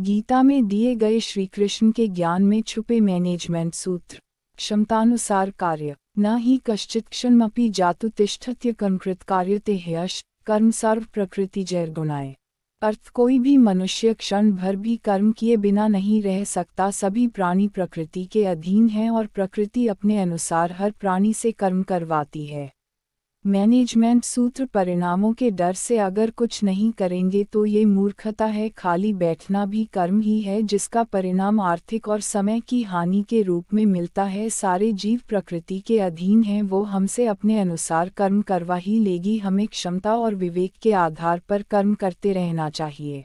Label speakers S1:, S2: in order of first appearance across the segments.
S1: गीता में दिए गए श्री कृष्ण के ज्ञान में छुपे मैनेजमेंट सूत्र। क्षमतानुसार कार्य न ही कश्चित् क्षणमपि जातु तिष्ठत्य कर्मकृत कार्यते ह्यश कर्म सर्व प्रकृति जैर्गुणाय। अर्थ कोई भी मनुष्य क्षण भर भी कर्म किए बिना नहीं रह सकता। सभी प्राणी प्रकृति के अधीन हैं और प्रकृति अपने अनुसार हर प्राणी से कर्म करवाती है। मैनेजमेंट सूत्र परिणामों के डर से अगर कुछ नहीं करेंगे तो ये मूर्खता है। खाली बैठना भी कर्म ही है जिसका परिणाम आर्थिक और समय की हानि के रूप में मिलता है। सारे जीव प्रकृति के अधीन हैं, वो हमसे अपने अनुसार कर्म करवा ही लेगी। हमें क्षमता और विवेक के आधार पर कर्म करते रहना चाहिए।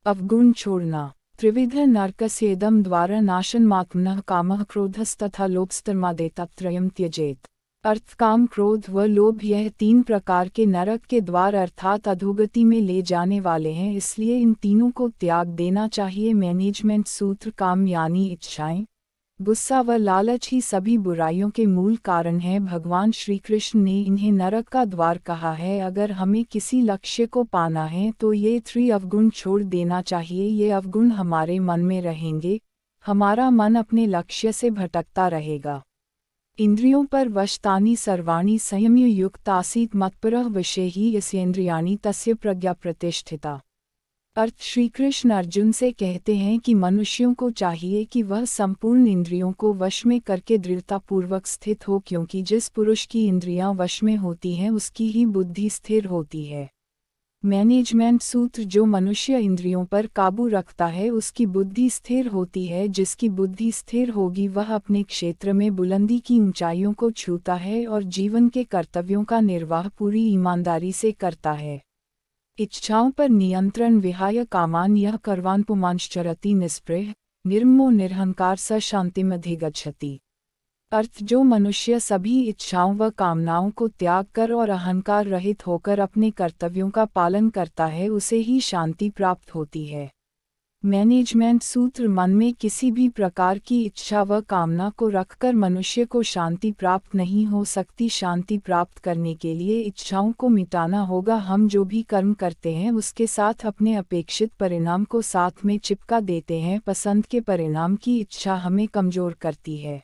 S1: अवगुण छोड़ना। त्रिविध नरकस्येदं द्वारा नाशनमात्मनः कामः क्रोधस्तथा लोभस्तमादेतत्रयं त्यजेत। अर्थ काम क्रोध व लोभ यह 3 प्रकार के नरक के द्वार अर्थात अधोगति में ले जाने वाले हैं, इसलिए इन तीनों को त्याग देना चाहिए। मैनेजमेंट सूत्र काम यानी इच्छाएं, गुस्सा व लालच ही सभी बुराइयों के मूल कारण है। भगवान श्री कृष्ण ने इन्हें नरक का द्वार कहा है। अगर हमें किसी लक्ष्य को पाना है तो ये 3 अवगुण छोड़ देना चाहिए। ये अवगुण हमारे मन में रहेंगे, हमारा मन अपने लक्ष्य से भटकता रहेगा। इंद्रियों पर वशतानि सर्वाणि संयमयुक्त आसीत् मत्परः वशेहि यस्येन्द्रियाणि तस्य प्रज्ञा प्रतिष्ठिता। अर्थ श्री कृष्ण अर्जुन से कहते हैं कि मनुष्यों को चाहिए कि वह संपूर्ण इंद्रियों को वश में करके दृढ़तापूर्वक स्थित हो, क्योंकि जिस पुरुष की इंद्रियां वश में होती हैं उसकी ही बुद्धि स्थिर होती है। मैनेजमेंट सूत्र जो मनुष्य इंद्रियों पर काबू रखता है उसकी बुद्धि स्थिर होती है। जिसकी बुद्धि स्थिर होगी वह अपने क्षेत्र में बुलंदी की ऊंचाइयों को छूता है और जीवन के कर्तव्यों का निर्वाह पूरी ईमानदारी से करता है। इच्छाओं पर नियंत्रण विहाय कामान यह कर्वान् पुमांश्चरति निस्पृह निर्ममो निरहंकार स शान्तिमधिगच्छति। अर्थ जो मनुष्य सभी इच्छाओं व कामनाओं को त्याग कर और अहंकार रहित होकर अपने कर्तव्यों का पालन करता है उसे ही शांति प्राप्त होती है। मैनेजमेंट सूत्र मन में किसी भी प्रकार की इच्छा व कामना को रखकर मनुष्य को शांति प्राप्त नहीं हो सकती। शांति प्राप्त करने के लिए इच्छाओं को मिटाना होगा। हम जो भी कर्म करते हैं उसके साथ अपने अपेक्षित परिणाम को साथ में चिपका देते हैं। पसंद के परिणाम की इच्छा हमें कमजोर करती है।